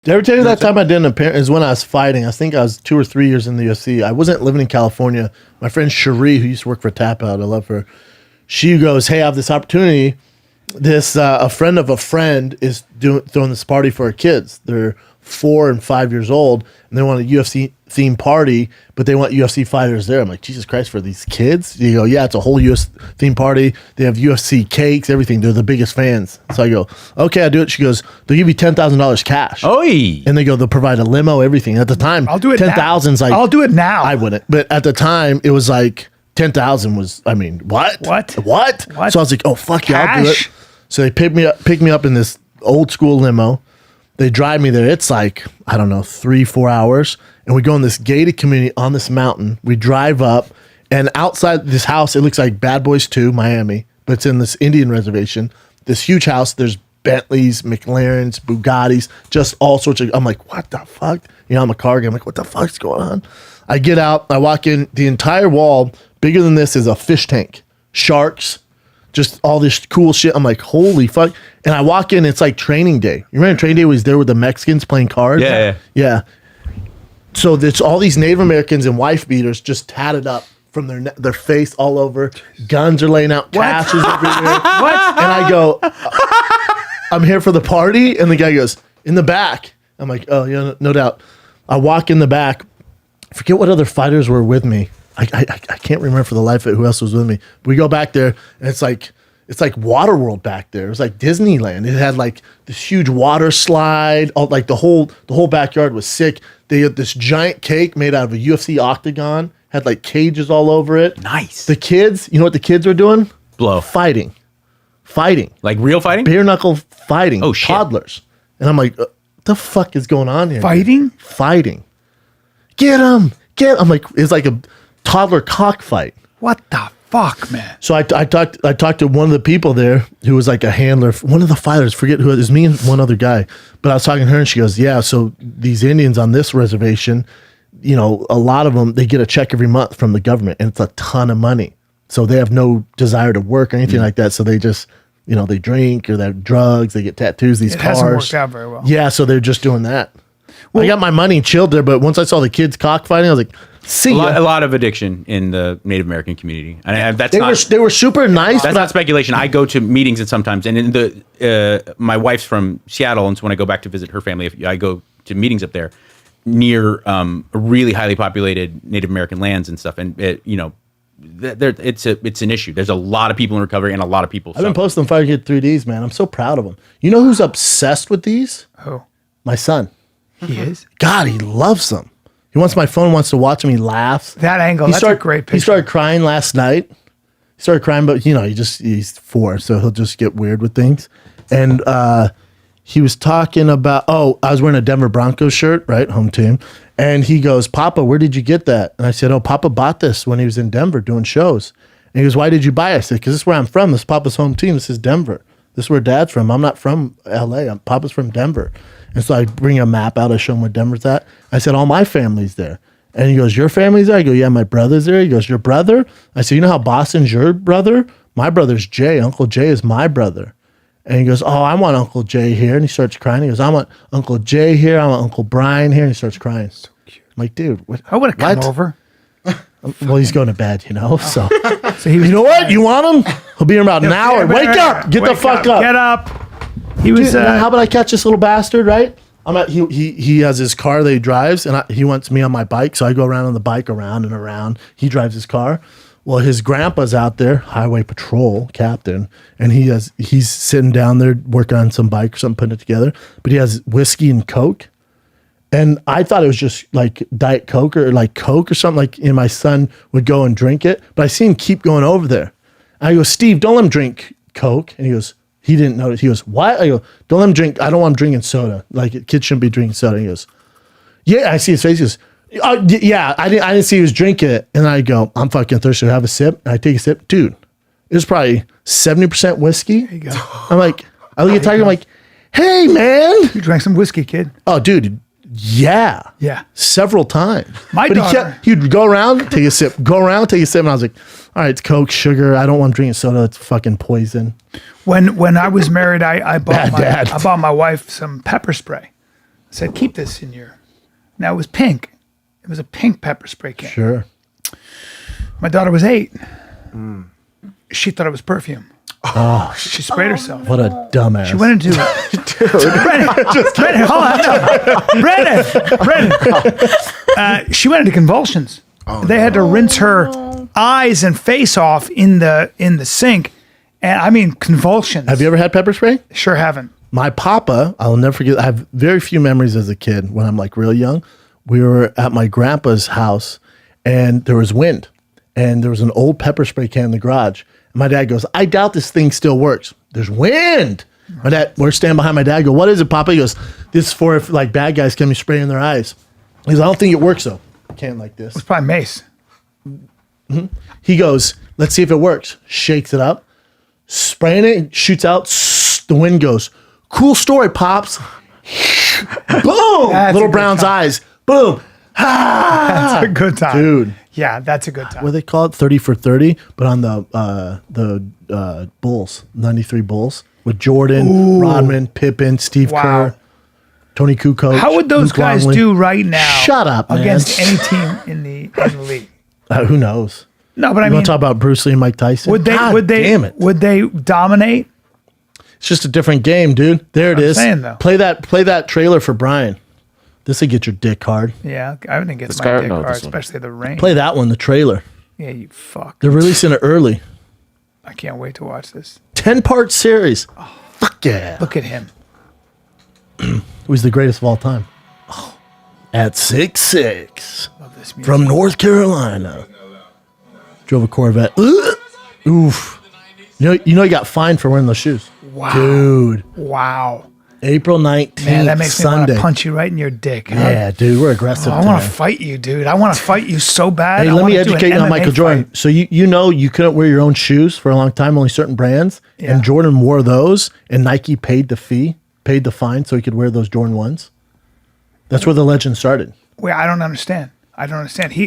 Did I ever tell you that time I did an appearance is when I was fighting? I think I was 2 or 3 years in the UFC. I wasn't living in California. My friend Cherie, who used to work for Tap Out, I love her. She goes, "Hey, I have this opportunity. This a friend of a friend is throwing this party for her kids. They're 4 and 5 years old, and they want a UFC themed party, but they want UFC fighters there." I'm like, Jesus Christ, for these kids? You go, yeah, it's a whole UFC themed party. They have UFC cakes, everything. They're the biggest fans. So I go, okay, I'll do it. She goes, they'll give you $10,000 cash. Oi. And they go, they'll provide a limo, everything. At the time, I'll do it 10,000's like, I'll do it now. I wouldn't. But at the time, it was like 10,000 was, I mean, what? What? So I was like, oh, fuck yeah, I'll do it. Cash? So they pick me up in this old school limo. They drive me there. It's like, I don't know, 3-4 hours. And we go in this gated community on this mountain. We drive up, and outside this house, it looks like Bad Boys 2, Miami, but it's in this Indian reservation. This huge house. There's Bentleys, McLarens, Bugattis, just all sorts of. I'm like, what the fuck? You know, I'm a car guy. I'm like, what the fuck's going on? I get out. I walk in. The entire wall, bigger than this, is a fish tank. Sharks. Just all this cool shit. I'm like, holy fuck. And I walk in, it's like training day. You remember training day was there with the Mexicans playing cards? Yeah. So there's all these Native Americans and wife beaters just tatted up from their face all over. Guns are laying out, caches everywhere. What? And I go, I'm here for the party. And the guy goes, in the back. I'm like, oh, yeah, no doubt. I walk in the back. I forget what other fighters were with me. I can't remember for the life of it who else was with me. We go back there, and it's like Waterworld back there. It was like Disneyland. It had like this huge water slide. Like the whole backyard was sick. They had this giant cake made out of a UFC octagon. Had like cages all over it. Nice. The kids, you know what the kids were doing? Fighting. Like real fighting? Bare knuckle fighting. Oh shit. Toddlers. And I'm like, what the fuck is going on here? Fighting. Get him. I'm like, it's like a toddler cockfight. What the fuck, man? So I talked to one of the people there who was like a handler, one of the fighters, forget who it was, me and one other guy. But I was talking to her, and she goes, yeah, so these Indians on this reservation, you know, a lot of them, they get a check every month from the government, and it's a ton of money. So they have no desire to work or anything like that. So they just, you know, they drink or they have drugs, they get tattoos, these cars. Hasn't worked out very well. Yeah, so they're just doing that. Well, I got my money chilled there, but once I saw the kids cockfighting, I was like, see ya. A lot of addiction in the Native American community. And they were super nice. That's not speculation. I go to meetings and sometimes, and in my wife's from Seattle, and so when I go back to visit her family, I go to meetings up there near really highly populated Native American lands and stuff, and it's an issue. There's a lot of people in recovery and a lot of people. I've been posting Fire Kid 3Ds, man. I'm so proud of them. You know who's obsessed with these? Who? My son. He is? God, he loves them. He wants my phone, wants to watch him. He laughs. That angle, that's a great picture. He started crying last night. He started crying, but, you know, he's 4, so he'll just get weird with things. And he was talking about, I was wearing a Denver Broncos shirt, right, home team. And he goes, Papa, where did you get that? And I said, Papa bought this when he was in Denver doing shows. And he goes, why did you buy it? I said, because this is where I'm from. This is Papa's home team. This is Denver. This is where Dad's from. I'm not from L.A. Papa's from Denver. And so I bring a map out. I show him where Denver's at. I said, all my family's there. And he goes, your family's there? I go, yeah, my brother's there. He goes, your brother? I said, you know how Boston's your brother? My brother's Jay. Uncle Jay is my brother. And he goes, I want Uncle Jay here. And he starts crying. He goes, I want Uncle Jay here. I want Uncle Brian here. And he starts crying. So cute. I'm like, dude, what? I would have come over. Well, he's going to bed, you know. So he was, you know what? You want him? He'll be here in about an hour. Wake up! Get the fuck up! Get up! He was. Dude, how about I catch this little bastard? Right? He has his car that he drives, and he wants me on my bike, so I go around on the bike around and around. He drives his car. Well, his grandpa's out there, highway patrol captain, and he's sitting down there working on some bike or something, putting it together. But he has whiskey and Coke. And I thought it was just like Diet Coke or like Coke or something. Like, and my son would go and drink it. But I see him keep going over there. I go, Steve, don't let him drink Coke. And he goes, he didn't notice. He goes, what? I go, don't let him drink. I don't want him drinking soda. Like, kids shouldn't be drinking soda. He goes, yeah. I see his face. He goes, yeah, I didn't see he was drinking it. And I go, I'm fucking thirsty. Have a sip. And I take a sip. Dude, it was probably 70% whiskey. There you go. I look at Tiger. I'm like, hey, man. You drank some whiskey, kid. Oh, dude. Yeah. Several times. He'd go around, take a sip, go around, take a sip, and I was like, all right, it's Coke, sugar. I don't want to drink soda. It's fucking poison. When I was married, I bought my wife some pepper spray. said, keep this in your. Now it was pink. It was a pink pepper spray can. Sure. My daughter was 8. She thought it was perfume. Oh, She sprayed herself. what a dumbass. She went into Brennan, hold on. Brennan. She went into convulsions. They had to rinse her eyes and face off in the sink. And I mean convulsions. Have you ever had pepper spray? Sure haven't. My papa, I'll never forget. I have very few memories as a kid when I'm like real young. We were at my grandpa's house and there was wind and there was an old pepper spray can in the garage. And my dad goes, I doubt this thing still works. There's wind. My dad, we're standing behind my dad. I go, what is it, Papa? He goes, this is for if like bad guys come and spray in their eyes. He goes, I don't think it works though. Can like this. It's probably mace. He goes, let's see if it works. Shakes it up, spraying it, shoots out. The wind goes. Cool story, Pops. Boom! That's a Little good Brown's time. eyes. Boom. That's a good time. Dude. Yeah, that's a good time. What do they call it? 30 for 30, but on the Bulls, 93 Bulls, with Jordan, Rodman, Pippen, Steve Wow. Kerr, Tony Kukoc. How would those Luke guys Longley. do right now? Shut up, man. Against any team in the league? Who knows? No, but I You mean, want to talk about Bruce Lee and Mike Tyson? would they? God Would they? damn it. Would they dominate? It's just a different game, dude. There it I'm is. saying, though. Play that trailer for Brian. This will get your dick hard. Yeah, I wouldn't get my Scar- dick no, hard, this one. especially the rain. Play that one, the trailer. Yeah, you fuck. They're releasing it early. I can't wait to watch this. 10-part series. Fuck yeah. Look at him. Who's the greatest of all time? At 6'6". Love this music. From North Carolina. Drove a Corvette. Oof. You know he got fined for wearing those shoes. Wow. Dude. Wow. April 19th, Man, that makes me want Sunday. to punch you right in your dick. Huh? Yeah, dude, we're aggressive. I want to today. fight you, dude. I want to fight you so bad. Hey, I let me wanna do an educate you on MMA Michael Jordan. fight. So you know you couldn't wear your own shoes for a long time, only certain brands. Yeah. And Jordan wore those, and Nike paid the fine so he could wear those Jordan 1s. That's where the legend started. Wait, I don't understand.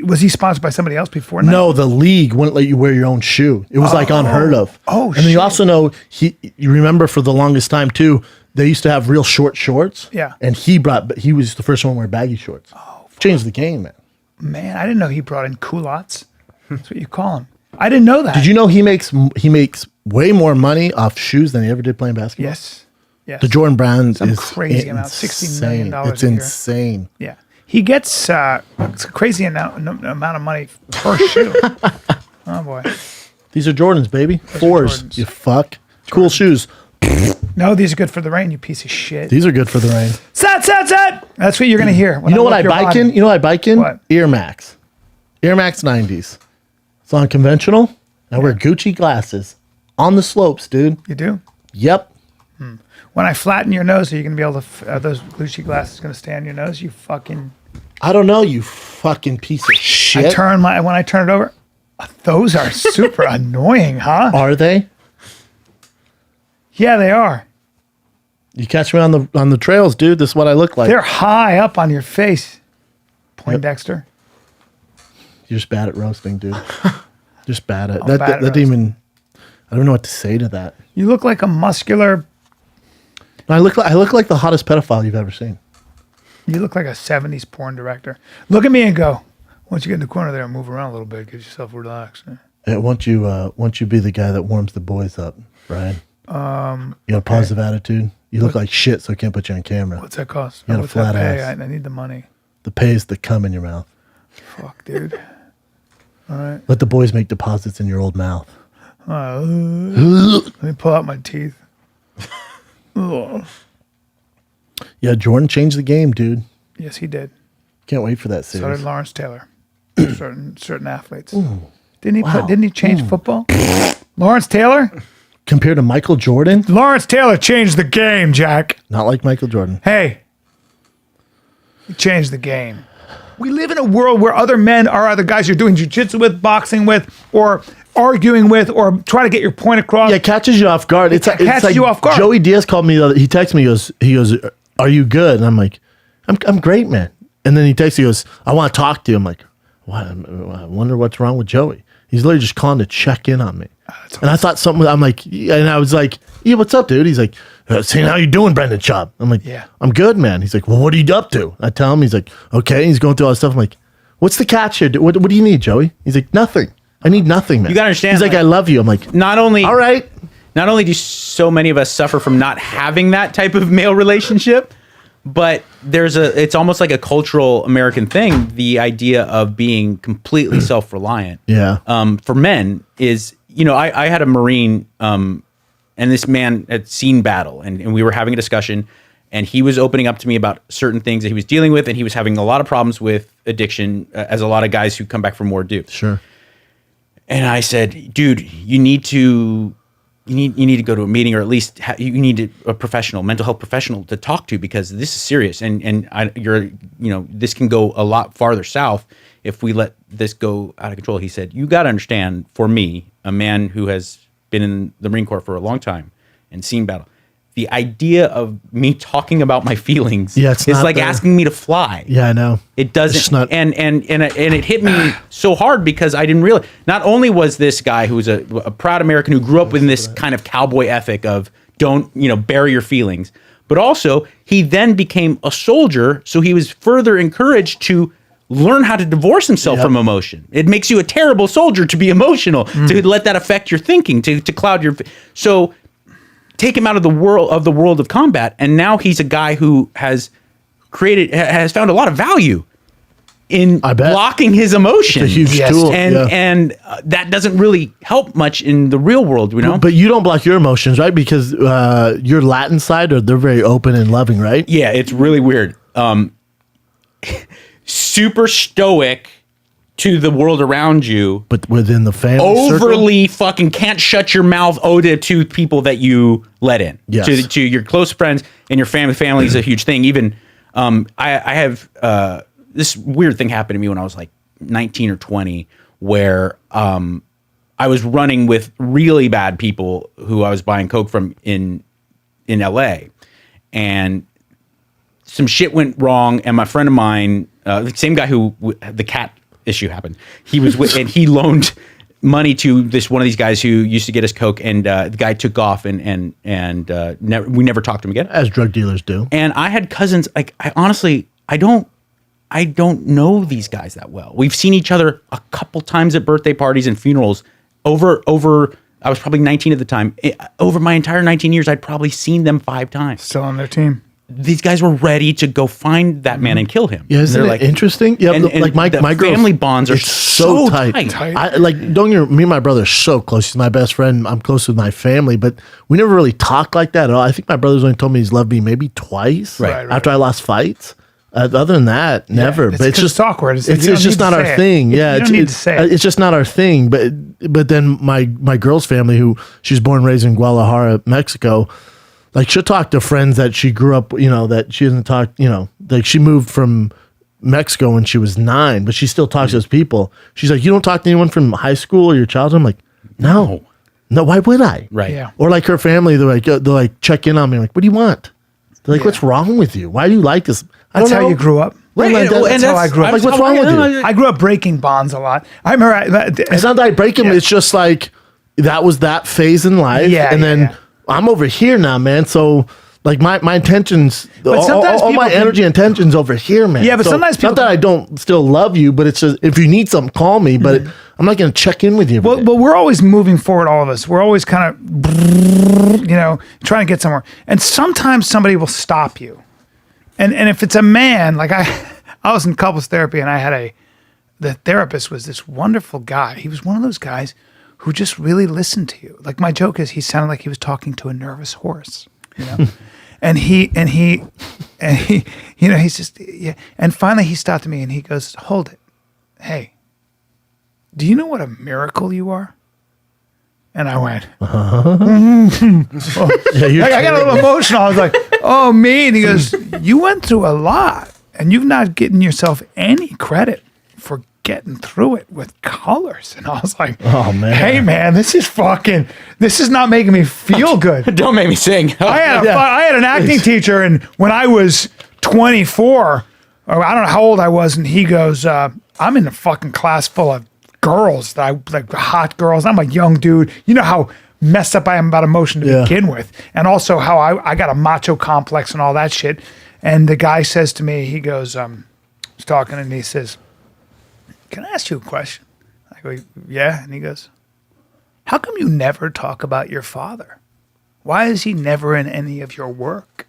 Was he sponsored by somebody else before? Nike? No, the league wouldn't let you wear your own shoe. It was like unheard of. Oh, and then shit. you also know you remember for the longest time too, they used to have real short shorts. Yeah. And he was the first one to wear baggy shorts. Oh, changed the game, man. Man, I didn't know he brought in culottes. That's what you call them. I didn't know that. Did you know he makes way more money off shoes than he ever did playing basketball? Yes. Yes. The Jordan brand Some is crazy amount, $60 million It's a year. insane. Yeah. He gets a crazy amount of money per shoe. Oh, boy. These are Jordans, baby. Fours, Jordans. you fuck. Cool shoes. No, these are good for the rain, you piece of shit. These are good for the rain. Set. That's what you're going to hear. when You know what whip I your bike body. in? You know what I bike in? What? Air Max 90s. It's on conventional. I wear Gucci glasses on the slopes, dude. You do? Yep. When I flatten your nose, are you going to be able to, are those Gucci glasses going to stay on your nose? You fucking. I don't know, you fucking piece of shit. When I turn it over, those are super annoying, huh? Are they? Yeah, they are. You catch me on the trails, dude. This is what I look like. They're high up on your face. Poindexter. You're just bad at roasting, dude. Just bad at I'm that. bad at That didn't even. I don't know what to say to that. You look like a muscular. I look like the hottest pedophile you've ever seen. You look like a 70s porn director. Look at me and go. Once you get in the corner there and move around a little bit, get yourself relaxed. Once you be the guy that warms the boys up, Brian. You got a positive attitude. You look like shit, so I can't put you on camera. What's that cost? You got a What's that flat pay? ass. I need the money. The pay is the cum in your mouth. Fuck, dude. All right. Let the boys make deposits in your old mouth. Let me pull out my teeth. Ugh. Yeah, Jordan changed the game, dude. Yes, he did. Can't wait for that So series. did Lawrence Taylor. certain athletes. Didn't he change football? Lawrence Taylor? Compared to Michael Jordan, Lawrence Taylor changed the game, Jack. not like Michael Jordan. Hey, he changed the game. We live in a world where other men are other guys you're doing jiu-jitsu with, boxing with, or arguing with, or trying to get your point across. Yeah, it catches you off guard. It's catches like you off guard. Joey Diaz called me. He texted me. He goes, "Are you good?" And I'm like, "I'm great, man." And then he texts. He goes, "I want to talk to you." I'm like, "What? I wonder what's wrong with Joey." He's literally just calling to check in on me. And I thought something. I'm like, and I was like, "Yeah, what's up, dude?" He's like, saying, how you doing, Brendan Chubb? I'm like, Yeah. I'm good, man. He's like, well, what are you up to? I tell him, he's like, okay. He's going through all this stuff. I'm like, what's the catch here? What do you need, Joey? He's like, nothing. I need nothing, man. You gotta understand, He's like, I love you. I'm like, Not only all right. Not only do so many of us suffer from not having that type of male relationship, but it's almost like a cultural American thing. The idea of being completely self-reliant. Yeah. For men is, I had a Marine, and this man had seen battle, and we were having a discussion, and he was opening up to me about certain things that he was dealing with, and he was having a lot of problems with addiction, as a lot of guys who come back from war do. Sure. And I said, dude, you need to go to a meeting, or at least you need a professional, mental health professional to talk to, because this is serious, and this can go a lot farther south if we let this go out of control. He said, you got to understand, for me, a man who has been in the Marine Corps for a long time and seen battle, the idea of me talking about my feelings it's is not like there. asking me to fly. Yeah, I know. It doesn't, It's not- and it hit me so hard, because I didn't realize. Not only was this guy who was a proud American who grew up with this kind of cowboy ethic of don't bury your feelings, but also he then became a soldier, so he was further encouraged to learn how to divorce himself from emotion. It makes you a terrible soldier to be emotional, to let that affect your thinking, to cloud your. So take him out of the world of combat, and now he's a guy who has found a lot of value in I bet. blocking his emotions. It's a huge tool, and that doesn't really help much in the real world, But you don't block your emotions, right? Because your Latin side, they're very open and loving, right? Yeah, it's really weird. Super stoic to the world around you, But within the family overly fucking can't shut your mouth to people that you let in. Yes. To your close friends and your family. Family is a huge thing. Even I have this weird thing happened to me when I was like 19 or 20, where I was running with really bad people who I was buying coke from in LA, and some shit went wrong, and my friend of mine, the same guy who the cat issue happened, he was with, and he loaned money to one of these guys who used to get us coke, and the guy took off, and we never talked to him again, as drug dealers do. And I had cousins. Like, I honestly, I don't know these guys that well. We've seen each other a couple times at birthday parties and funerals. Over I was probably 19 at the time. Over my entire 19 years, I'd probably seen them 5 times. Still on their team. These guys were ready to go find that man and kill him. Yeah, isn't And it interesting? Yeah, and like my the girls, family bonds are it's so tight. I me and my brother are so close. He's my best friend. I'm close with my family, but we never really talk like that at all. I think my brother's only told me he's loved me maybe twice Right. after I lost fights. Other than that, never. it's but it's 'cause just it's awkward. It's It's, like, you don't just need not to our say it. thing. Yeah, You don't need to say it. It's just not our thing. But then my girl's family, who she's born and raised in Guadalajara, Mexico, like she'll talk to friends that she grew up, that she doesn't talk, like she moved from Mexico when she was 9, but she still talks to those people. She's like, you don't talk to anyone from high school or your childhood? I'm like, no, why would I? Right. Yeah. Or like her family, they're like check in on me, like, what do you want? They're like, what's wrong with you? Why do you like this? I That's don't how know. you grew up. Right, like that's how I grew up. Like, what's wrong with you? I grew up breaking bonds a lot. I remember. It's not that I break them. Yeah. It's just like that was that phase in life. Yeah, and yeah, then yeah. I'm over here now, man. So like my intentions, all sometimes my people energy and intentions over here, man. Yeah, but So, sometimes people- not that I don't still love you, but it's just if you need something, call me. But I'm not going to check in with you. every day. Well, we're always moving forward, all of us. We're always kind of, trying to get somewhere. And sometimes somebody will stop you. And if it's a man, like I was in couples therapy, and the therapist was this wonderful guy. He was one of those guys who just really listened to you. Like, my joke is he sounded like he was talking to a nervous horse, and he he's just, yeah. And finally he stopped me and he goes, hold it. Hey, do you know what a miracle you are? And I went, Yeah, you're I got a little emotional. I was like, oh, me. And he goes, you went through a lot and you've not given yourself any credit for getting through it with colors. And I was like, Oh, man. hey, man, this is not making me feel good. Don't make me sing. I had an acting teacher, and when I was 24, or I don't know how old I was, and he goes, I'm in a fucking class full of girls, that I like hot girls. I'm a young dude. You know how messed up I am about emotion to begin with. And also how I got a macho complex and all that shit. And the guy says to me, he goes, he's talking and he says, can I ask you a question? I go, yeah. And he goes, how come you never talk about your father? Why is he never in any of your work?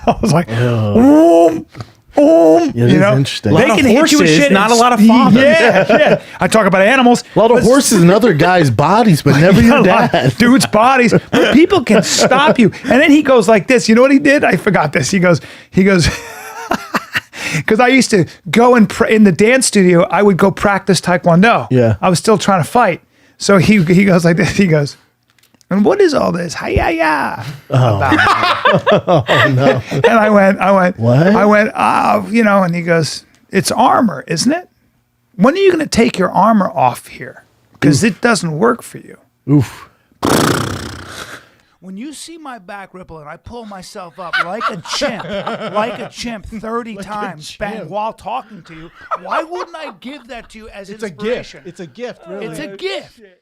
I was like, Yeah, you this is know, interesting. they A lot can of hit you with horses, shit. not a It's- lot of fathers. Yeah. I talk about animals. A lot of horses and other guys' bodies, but never your dad. Dudes' bodies. But people can stop you. And then he goes like this. You know what he did? I forgot this. He goes, because I used to go in the dance studio, I would go practice Taekwondo. Yeah. I was still trying to fight. So he goes like this. He goes, and what is all this? Hi-ya-ya. Oh no! And I went, What? I went, and he goes, it's armor, isn't it? When are you going to take your armor off here? Because it doesn't work for you. Oof. When you see my back ripple and I pull myself up like a chimp 30 times bang, while talking to you, why wouldn't I give that to you as It's a inspiration? gift. It's a gift, really. It's a gift.